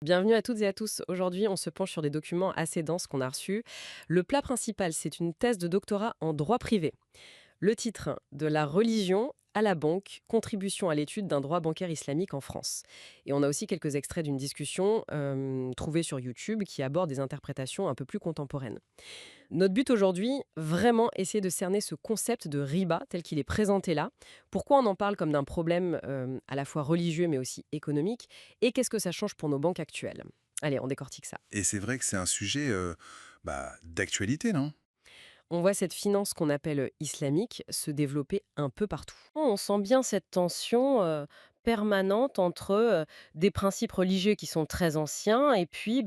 Bienvenue à toutes et à tous. Aujourd'hui, on se penche sur des documents assez denses qu'on a reçus. Le plat principal, c'est une thèse de doctorat en droit privé. Le titre, de la religion à la banque, contribution à l'étude d'un droit bancaire islamique en France. Et on a aussi quelques extraits d'une discussion trouvée sur YouTube qui aborde des interprétations un peu plus contemporaines. Notre but aujourd'hui, vraiment essayer de cerner ce concept de riba tel qu'il est présenté là. Pourquoi on en parle comme d'un problème à la fois religieux mais aussi économique et qu'est-ce que ça change pour nos banques actuelles. Allez, on décortique ça. Et c'est vrai que c'est un sujet, d'actualité, non? On voit cette finance qu'on appelle islamique se développer un peu partout. On sent bien cette tension permanente entre des principes religieux qui sont très anciens et puis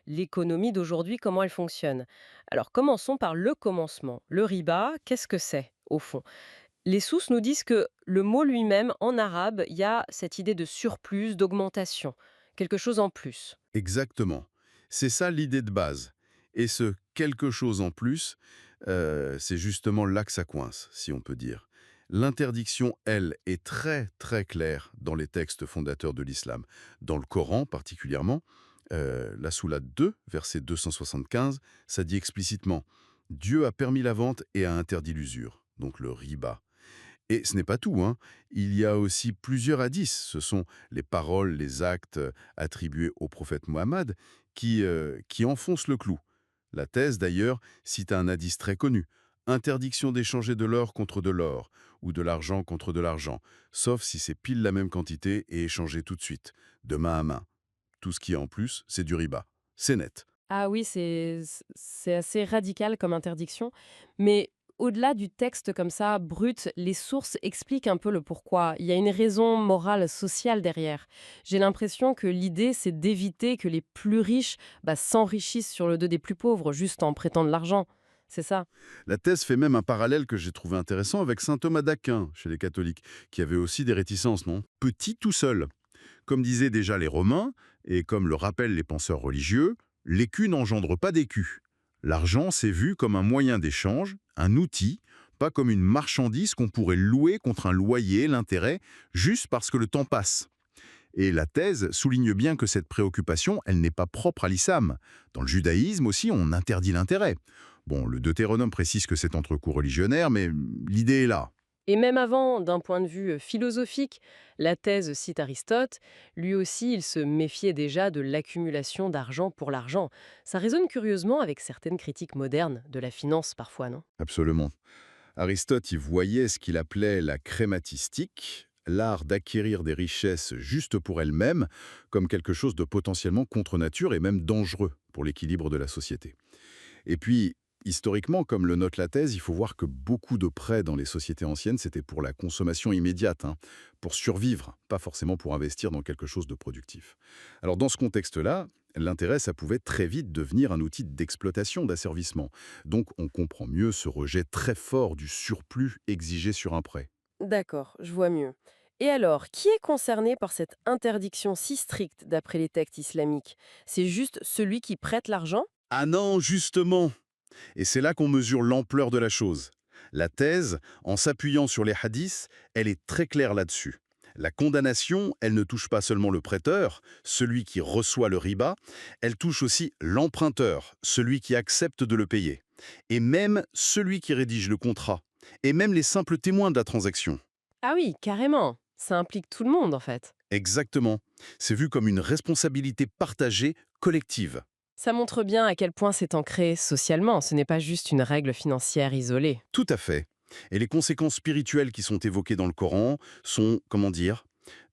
l'économie d'aujourd'hui, comment elle fonctionne. Alors commençons par le commencement. Le riba, qu'est-ce que c'est au fond? Les sources nous disent que le mot lui-même, en arabe, il y a cette idée de surplus, d'augmentation, quelque chose en plus. Exactement. C'est ça l'idée de base. Et ce quelque chose en plus, c'est justement là que ça coince, si on peut dire. L'interdiction, elle, est très, très claire dans les textes fondateurs de l'islam. Dans le Coran, particulièrement, la Sourate 2, verset 275, ça dit explicitement: «Dieu a permis la vente et a interdit l'usure», donc le riba. Et ce n'est pas tout, hein. Il y a aussi plusieurs hadiths. Ce sont les paroles, les actes attribués au prophète Mohammed qui enfoncent le clou. La thèse, d'ailleurs, cite un hadith très connu. Interdiction d'échanger de l'or contre de l'or, ou de l'argent contre de l'argent, sauf si c'est pile la même quantité et échangé tout de suite, de main à main. Tout ce qui est en plus, c'est du riba. C'est net. Ah oui, c'est assez radical comme interdiction. Mais au-delà du texte comme ça, brut, les sources expliquent un peu le pourquoi. Il y a une raison morale, sociale derrière. J'ai l'impression que l'idée, c'est d'éviter que les plus riches s'enrichissent sur le dos des plus pauvres, juste en prêtant de l'argent. C'est ça. La thèse fait même un parallèle que j'ai trouvé intéressant avec saint Thomas d'Aquin, chez les catholiques, qui avait aussi des réticences, non? Petit tout seul. Comme disaient déjà les Romains, et comme le rappellent les penseurs religieux, l'écu n'engendre pas d'écu. L'argent, c'est vu comme un moyen d'échange, un outil, pas comme une marchandise qu'on pourrait louer contre un loyer, l'intérêt, juste parce que le temps passe. Et la thèse souligne bien que cette préoccupation, elle n'est pas propre à l'islam. Dans le judaïsme aussi, on interdit l'intérêt. Bon, le Deutéronome précise que c'est entre co-religionnaires, mais l'idée est là. Et même avant, d'un point de vue philosophique, la thèse cite Aristote, lui aussi il se méfiait déjà de l'accumulation d'argent pour l'argent. Ça résonne curieusement avec certaines critiques modernes de la finance parfois, non? Absolument. Aristote y voyait ce qu'il appelait la crématistique, l'art d'acquérir des richesses juste pour elles-mêmes, comme quelque chose de potentiellement contre nature et même dangereux pour l'équilibre de la société. Et puis, historiquement, comme le note la thèse, il faut voir que beaucoup de prêts dans les sociétés anciennes, c'était pour la consommation immédiate, hein, pour survivre, pas forcément pour investir dans quelque chose de productif. Alors dans ce contexte-là, l'intérêt, ça pouvait très vite devenir un outil d'exploitation, d'asservissement. Donc on comprend mieux ce rejet très fort du surplus exigé sur un prêt. D'accord, je vois mieux. Et alors, qui est concerné par cette interdiction si stricte d'après les textes islamiques? C'est juste celui qui prête l'argent? Ah non, justement. Et c'est là qu'on mesure l'ampleur de la chose. La thèse, en s'appuyant sur les hadiths, elle est très claire là-dessus. La condamnation, elle ne touche pas seulement le prêteur, celui qui reçoit le riba, elle touche aussi l'emprunteur, celui qui accepte de le payer, et même celui qui rédige le contrat, et même les simples témoins de la transaction. Ah oui, carrément. Ça implique tout le monde en fait. Exactement. C'est vu comme une responsabilité partagée, collective. Ça montre bien à quel point c'est ancré socialement. Ce n'est pas juste une règle financière isolée. Tout à fait. Et les conséquences spirituelles qui sont évoquées dans le Coran sont, comment dire,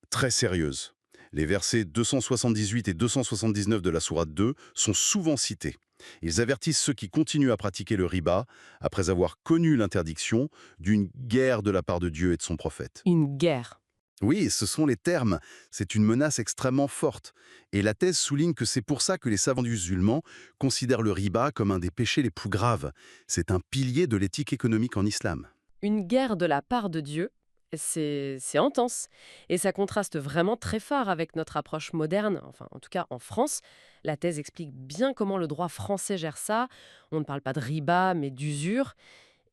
très sérieuses. Les versets 278 et 279 de la Sourate 2 sont souvent cités. Ils avertissent ceux qui continuent à pratiquer le riba, après avoir connu l'interdiction, d'une guerre de la part de Dieu et de son prophète. Une guerre. Oui, ce sont les termes. C'est une menace extrêmement forte. Et la thèse souligne que c'est pour ça que les savants musulmans considèrent le riba comme un des péchés les plus graves. C'est un pilier de l'éthique économique en islam. Une guerre de la part de Dieu, c'est intense. Et ça contraste vraiment très fort avec notre approche moderne, enfin en tout cas en France. La thèse explique bien comment le droit français gère ça. On ne parle pas de riba, mais d'usure.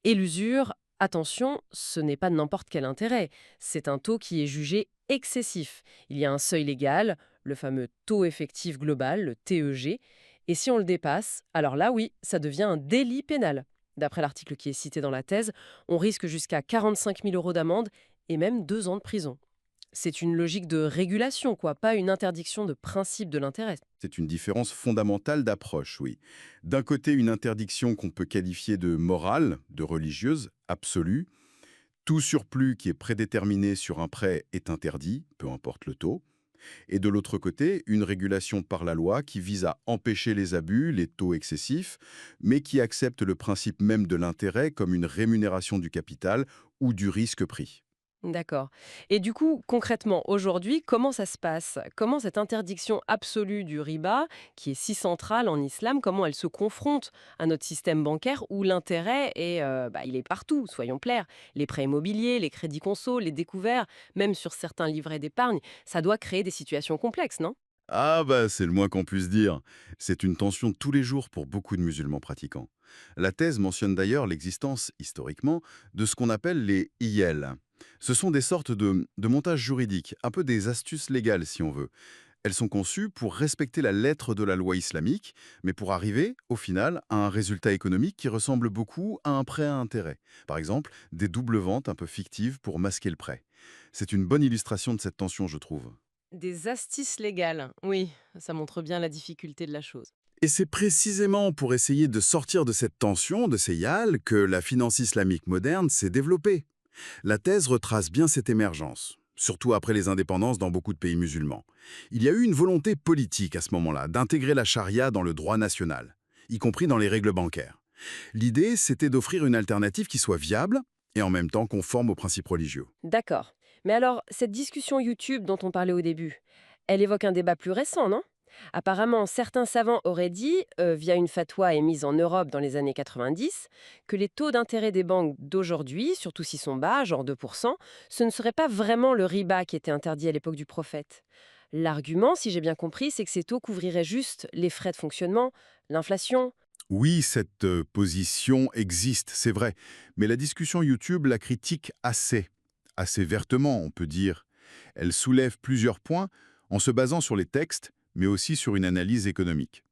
Et l'usure, attention, ce n'est pas n'importe quel intérêt. C'est un taux qui est jugé excessif. Il y a un seuil légal, le fameux taux effectif global, le TEG, et si on le dépasse, alors là oui, ça devient un délit pénal. D'après l'article qui est cité dans la thèse, on risque jusqu'à 45 000 euros d'amende et même 2 ans de prison. C'est une logique de régulation, quoi, pas une interdiction de principe de l'intérêt. C'est une différence fondamentale d'approche, oui. D'un côté, une interdiction qu'on peut qualifier de morale, de religieuse, absolue. Tout surplus qui est prédéterminé sur un prêt est interdit, peu importe le taux. Et de l'autre côté, une régulation par la loi qui vise à empêcher les abus, les taux excessifs, mais qui accepte le principe même de l'intérêt comme une rémunération du capital ou du risque pris. D'accord. Et du coup, concrètement, aujourd'hui, comment ça se passe? Comment cette interdiction absolue du riba, qui est si centrale en islam, comment elle se confronte à notre système bancaire où l'intérêt est, il est partout, soyons clairs. Les prêts immobiliers, les crédits conso, les découverts, même sur certains livrets d'épargne, ça doit créer des situations complexes, non? Ah bah c'est le moins qu'on puisse dire. C'est une tension de tous les jours pour beaucoup de musulmans pratiquants. La thèse mentionne d'ailleurs l'existence, historiquement, de ce qu'on appelle les IL. Ce sont des sortes de montages juridiques, un peu des astuces légales si on veut. Elles sont conçues pour respecter la lettre de la loi islamique, mais pour arriver, au final, à un résultat économique qui ressemble beaucoup à un prêt à intérêt. Par exemple, des doubles ventes un peu fictives pour masquer le prêt. C'est une bonne illustration de cette tension, je trouve. Des astuces légales, oui, ça montre bien la difficulté de la chose. Et c'est précisément pour essayer de sortir de cette tension, de ces YAL, que la finance islamique moderne s'est développée. La thèse retrace bien cette émergence, surtout après les indépendances dans beaucoup de pays musulmans. Il y a eu une volonté politique à ce moment-là d'intégrer la charia dans le droit national, y compris dans les règles bancaires. L'idée, c'était d'offrir une alternative qui soit viable et en même temps conforme aux principes religieux. D'accord. Mais alors, cette discussion YouTube dont on parlait au début, elle évoque un débat plus récent, non? Apparemment, certains savants auraient dit, via une fatwa émise en Europe dans les années 90, que les taux d'intérêt des banques d'aujourd'hui, surtout s'ils sont bas, genre 2%, ce ne serait pas vraiment le riba qui était interdit à l'époque du prophète. L'argument, si j'ai bien compris, c'est que ces taux couvriraient juste les frais de fonctionnement, l'inflation. Oui, cette position existe, c'est vrai, mais la discussion YouTube la critique assez vertement, on peut dire. Elle soulève plusieurs points en se basant sur les textes, mais aussi sur une analyse économique.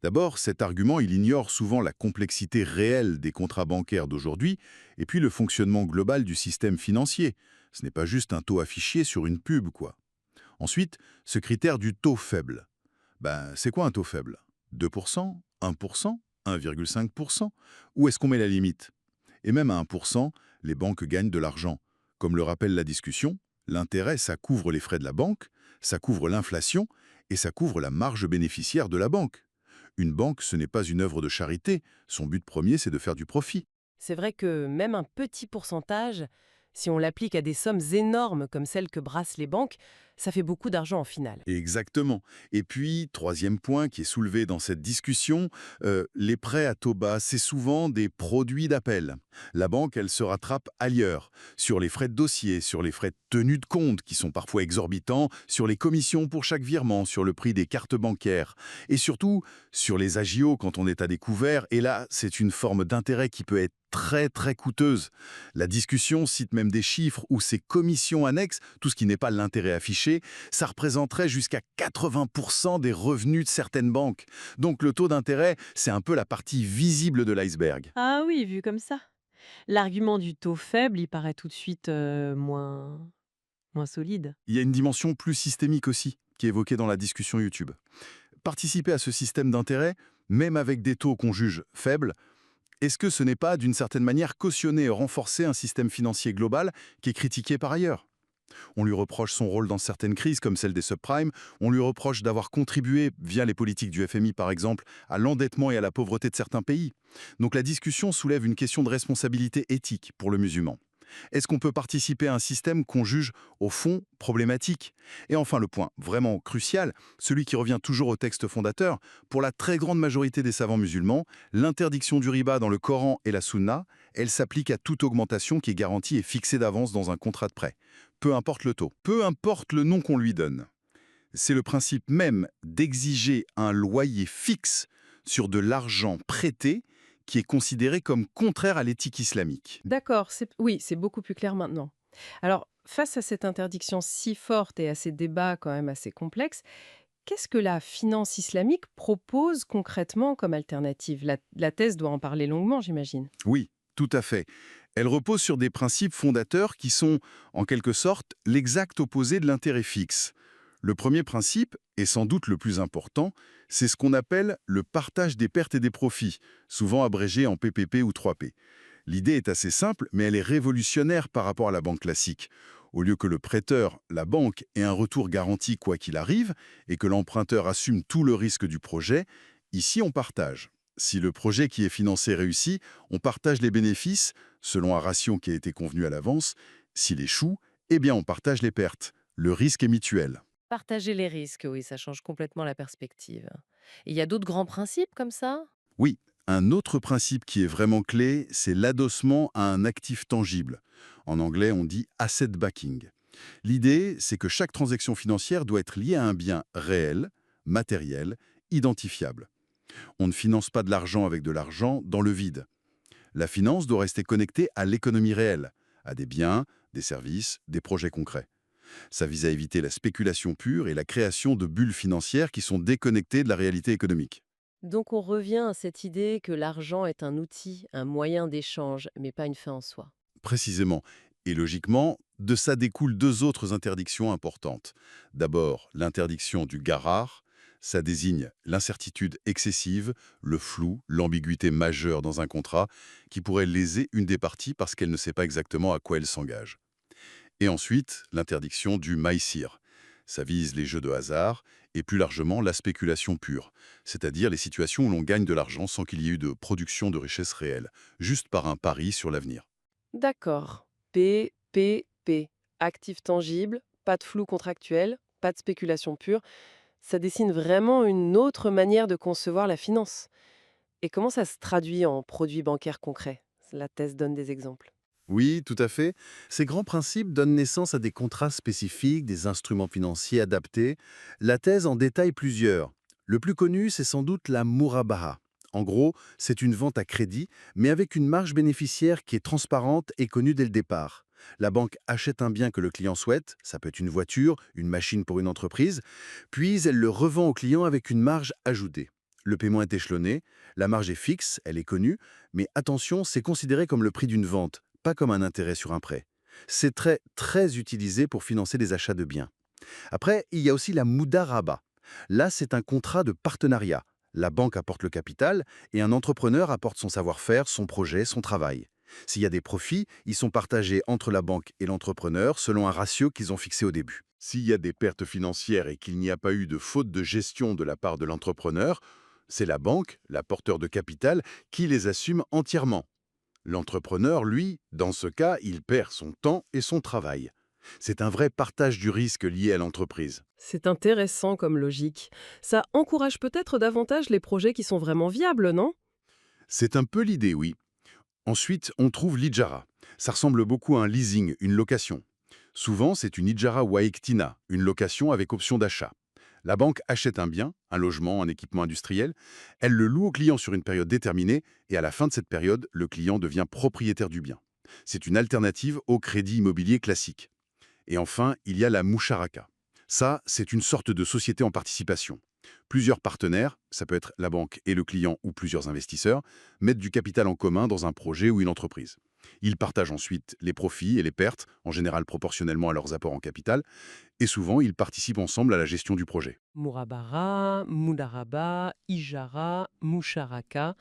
D'abord, cet argument, il ignore souvent la complexité réelle des contrats bancaires d'aujourd'hui et puis le fonctionnement global du système financier. Ce n'est pas juste un taux affiché sur une pub, quoi. Ensuite, ce critère du taux faible. Ben, c'est quoi un taux faible? 2%, 1%, 1,5%? Où est-ce qu'on met la limite? Et même à 1%, les banques gagnent de l'argent. Comme le rappelle la discussion, l'intérêt, ça couvre les frais de la banque, ça couvre l'inflation et ça couvre la marge bénéficiaire de la banque. Une banque, ce n'est pas une œuvre de charité. Son but premier, c'est de faire du profit. C'est vrai que même un petit pourcentage, si on l'applique à des sommes énormes comme celles que brassent les banques, ça fait beaucoup d'argent en finale. Exactement. Et puis, troisième point qui est soulevé dans cette discussion, les prêts à taux bas, c'est souvent des produits d'appel. La banque, elle se rattrape ailleurs, sur les frais de dossier, sur les frais de tenue de compte qui sont parfois exorbitants, sur les commissions pour chaque virement, sur le prix des cartes bancaires, et surtout sur les agios quand on est à découvert. Et là, c'est une forme d'intérêt qui peut être très coûteuse. La discussion cite même des chiffres où ces commissions annexes, tout ce qui n'est pas l'intérêt affiché, ça représenterait jusqu'à 80% des revenus de certaines banques. Donc le taux d'intérêt, c'est un peu la partie visible de l'iceberg. Ah oui, vu comme ça. L'argument du taux faible, il paraît tout de suite moins solide. Il y a une dimension plus systémique aussi, qui est évoquée dans la discussion YouTube. Participer à ce système d'intérêt, même avec des taux qu'on juge faibles, est-ce que ce n'est pas d'une certaine manière cautionner et renforcer un système financier global qui est critiqué par ailleurs? On lui reproche son rôle dans certaines crises, comme celle des subprimes. On lui reproche d'avoir contribué, via les politiques du FMI par exemple, à l'endettement et à la pauvreté de certains pays. Donc la discussion soulève une question de responsabilité éthique pour le musulman. Est-ce qu'on peut participer à un système qu'on juge, au fond, problématique? Et enfin, le point vraiment crucial, celui qui revient toujours au texte fondateur, pour la très grande majorité des savants musulmans, l'interdiction du riba dans le Coran et la Sunna, elle s'applique à toute augmentation qui est garantie et fixée d'avance dans un contrat de prêt. Peu importe le taux, peu importe le nom qu'on lui donne. C'est le principe même d'exiger un loyer fixe sur de l'argent prêté qui est considéré comme contraire à l'éthique islamique. D'accord, oui, c'est beaucoup plus clair maintenant. Alors, face à cette interdiction si forte et à ces débats quand même assez complexes, qu'est-ce que la finance islamique propose concrètement comme alternative? La thèse doit en parler longuement, j'imagine. Oui, tout à fait. Elle repose sur des principes fondateurs qui sont, en quelque sorte, l'exact opposé de l'intérêt fixe. Le premier principe, et sans doute le plus important, c'est ce qu'on appelle le partage des pertes et des profits, souvent abrégé en PPP ou 3P. L'idée est assez simple, mais elle est révolutionnaire par rapport à la banque classique. Au lieu que le prêteur, la banque, ait un retour garanti quoi qu'il arrive, et que l'emprunteur assume tout le risque du projet, ici on partage. Si le projet qui est financé réussit, on partage les bénéfices, selon un ratio qui a été convenu à l'avance. S'il échoue, eh bien on partage les pertes. Le risque est mutuel. Partager les risques, oui, ça change complètement la perspective. Et il y a d'autres grands principes comme ça? Oui, un autre principe qui est vraiment clé, c'est l'adossement à un actif tangible. En anglais, on dit asset backing. L'idée, c'est que chaque transaction financière doit être liée à un bien réel, matériel, identifiable. On ne finance pas de l'argent avec de l'argent dans le vide. La finance doit rester connectée à l'économie réelle, à des biens, des services, des projets concrets. Ça vise à éviter la spéculation pure et la création de bulles financières qui sont déconnectées de la réalité économique. Donc on revient à cette idée que l'argent est un outil, un moyen d'échange, mais pas une fin en soi. Précisément. Et logiquement, de ça découlent deux autres interdictions importantes. D'abord, l'interdiction du garar. Ça désigne l'incertitude excessive, le flou, l'ambiguïté majeure dans un contrat qui pourrait léser une des parties parce qu'elle ne sait pas exactement à quoi elle s'engage. Et ensuite, l'interdiction du maïsir. Ça vise les jeux de hasard et plus largement la spéculation pure, c'est-à-dire les situations où l'on gagne de l'argent sans qu'il y ait eu de production de richesse réelle, juste par un pari sur l'avenir. D'accord. PPP. Actif tangible, pas de flou contractuel, pas de spéculation pure. Ça dessine vraiment une autre manière de concevoir la finance. Et comment ça se traduit en produits bancaires concrets? La thèse donne des exemples. Oui, tout à fait. Ces grands principes donnent naissance à des contrats spécifiques, des instruments financiers adaptés. La thèse en détaille plusieurs. Le plus connu, c'est sans doute la murabaha. En gros, c'est une vente à crédit, mais avec une marge bénéficiaire qui est transparente et connue dès le départ. La banque achète un bien que le client souhaite, ça peut être une voiture, une machine pour une entreprise, puis elle le revend au client avec une marge ajoutée. Le paiement est échelonné, la marge est fixe, elle est connue, mais attention, c'est considéré comme le prix d'une vente, pas comme un intérêt sur un prêt. C'est très utilisé pour financer des achats de biens. Après, il y a aussi la Mudaraba. Là, c'est un contrat de partenariat. La banque apporte le capital et un entrepreneur apporte son savoir-faire, son projet, son travail. S'il y a des profits, ils sont partagés entre la banque et l'entrepreneur selon un ratio qu'ils ont fixé au début. S'il y a des pertes financières et qu'il n'y a pas eu de faute de gestion de la part de l'entrepreneur, c'est la banque, la porteur de capital, qui les assume entièrement. L'entrepreneur, lui, dans ce cas, il perd son temps et son travail. C'est un vrai partage du risque lié à l'entreprise. C'est intéressant comme logique. Ça encourage peut-être davantage les projets qui sont vraiment viables, non? C'est un peu l'idée, oui. Ensuite, on trouve l'Ijara. Ça ressemble beaucoup à un leasing, une location. Souvent, c'est une Ijara Waiktina, une location avec option d'achat. La banque achète un bien, un logement, un équipement industriel, elle le loue au client sur une période déterminée et à la fin de cette période, le client devient propriétaire du bien. C'est une alternative au crédit immobilier classique. Et enfin, il y a la Musharaka. Ça, c'est une sorte de société en participation. Plusieurs partenaires, ça peut être la banque et le client ou plusieurs investisseurs, mettent du capital en commun dans un projet ou une entreprise. Ils partagent ensuite les profits et les pertes, en général proportionnellement à leurs apports en capital, et souvent ils participent ensemble à la gestion du projet. Murabara, Mudaraba, Ijara, Musharaka.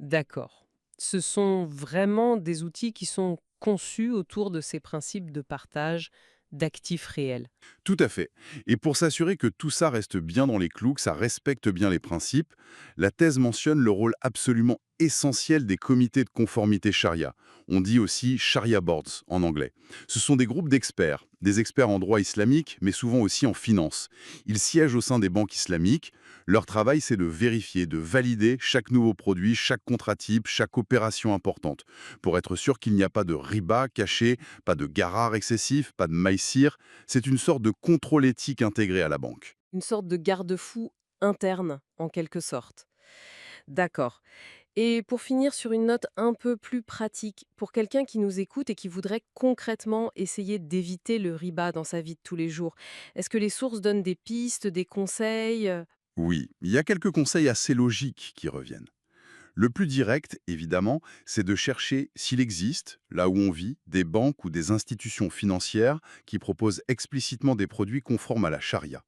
D'accord. Ce sont vraiment des outils qui sont conçus autour de ces principes de partage d'actifs réels. Tout à fait. Et pour s'assurer que tout ça reste bien dans les clous, que ça respecte bien les principes, la thèse mentionne le rôle absolument essentiel des comités de conformité charia. On dit aussi Sharia Boards en anglais. Ce sont des groupes d'experts, des experts en droit islamique, mais souvent aussi en finance. Ils siègent au sein des banques islamiques. Leur travail, c'est de vérifier, de valider chaque nouveau produit, chaque contrat type, chaque opération importante, pour être sûr qu'il n'y a pas de riba caché, pas de garar excessif, pas de maïsir. C'est une sorte de contrôle éthique intégré à la banque. Une sorte de garde-fou interne, en quelque sorte. D'accord. Et pour finir sur une note un peu plus pratique, pour quelqu'un qui nous écoute et qui voudrait concrètement essayer d'éviter le riba dans sa vie de tous les jours, est-ce que les sources donnent des pistes, des conseils? Oui, il y a quelques conseils assez logiques qui reviennent. Le plus direct, évidemment, c'est de chercher s'il existe, là où on vit, des banques ou des institutions financières qui proposent explicitement des produits conformes à la charia.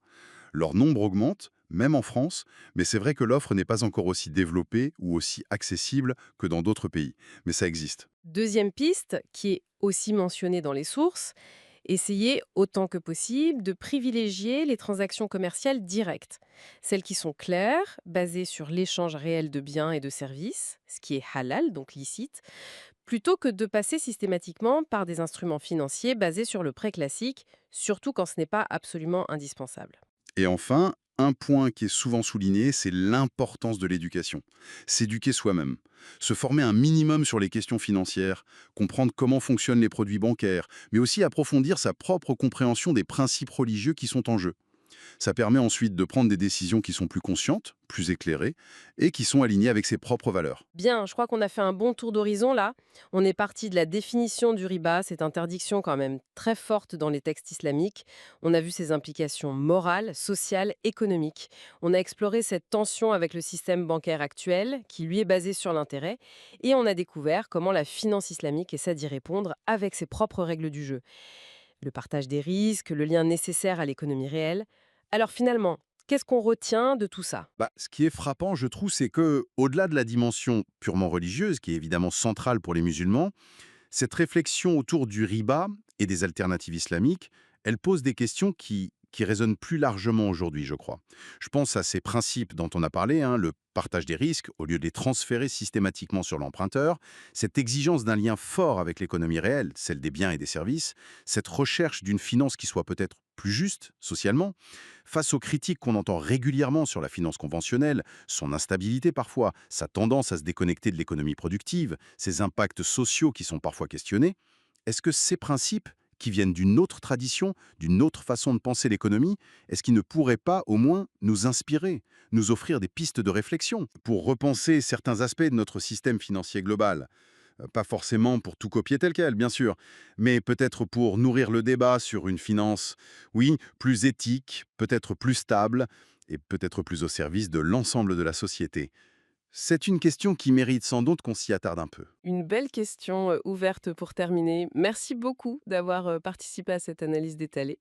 Leur nombre augmente, même en France, mais c'est vrai que l'offre n'est pas encore aussi développée ou aussi accessible que dans d'autres pays. Mais ça existe. Deuxième piste, qui est aussi mentionnée dans les sources, essayez autant que possible de privilégier les transactions commerciales directes, celles qui sont claires, basées sur l'échange réel de biens et de services, ce qui est halal, donc licite, plutôt que de passer systématiquement par des instruments financiers basés sur le prêt classique, surtout quand ce n'est pas absolument indispensable. Et enfin, un point qui est souvent souligné, c'est l'importance de l'éducation. S'éduquer soi-même. Se former un minimum sur les questions financières, comprendre comment fonctionnent les produits bancaires, mais aussi approfondir sa propre compréhension des principes religieux qui sont en jeu. Ça permet ensuite de prendre des décisions qui sont plus conscientes, plus éclairées, et qui sont alignées avec ses propres valeurs. Bien, je crois qu'on a fait un bon tour d'horizon là. On est parti de la définition du riba, cette interdiction quand même très forte dans les textes islamiques. On a vu ses implications morales, sociales, économiques. On a exploré cette tension avec le système bancaire actuel, qui lui est basé sur l'intérêt. Et on a découvert comment la finance islamique essaie d'y répondre avec ses propres règles du jeu. Le partage des risques, le lien nécessaire à l'économie réelle. Alors finalement, qu'est-ce qu'on retient de tout ça? Ce qui est frappant, je trouve, c'est que, au-delà de la dimension purement religieuse, qui est évidemment centrale pour les musulmans, cette réflexion autour du riba et des alternatives islamiques, elle pose des questions qui résonnent plus largement aujourd'hui, je crois. Je pense à ces principes dont on a parlé, hein, le partage des risques, au lieu de les transférer systématiquement sur l'emprunteur, cette exigence d'un lien fort avec l'économie réelle, celle des biens et des services, cette recherche d'une finance qui soit peut-être plus juste socialement, face aux critiques qu'on entend régulièrement sur la finance conventionnelle, son instabilité parfois, sa tendance à se déconnecter de l'économie productive, ses impacts sociaux qui sont parfois questionnés, est-ce que ces principes, qui viennent d'une autre tradition, d'une autre façon de penser l'économie, est-ce qu'ils ne pourraient pas au moins nous inspirer, nous offrir des pistes de réflexion pour repenser certains aspects de notre système financier global? Pas forcément pour tout copier tel quel, bien sûr, mais peut-être pour nourrir le débat sur une finance, oui, plus éthique, peut-être plus stable et peut-être plus au service de l'ensemble de la société. C'est une question qui mérite sans doute qu'on s'y attarde un peu. Une belle question ouverte pour terminer. Merci beaucoup d'avoir participé à cette analyse détalée.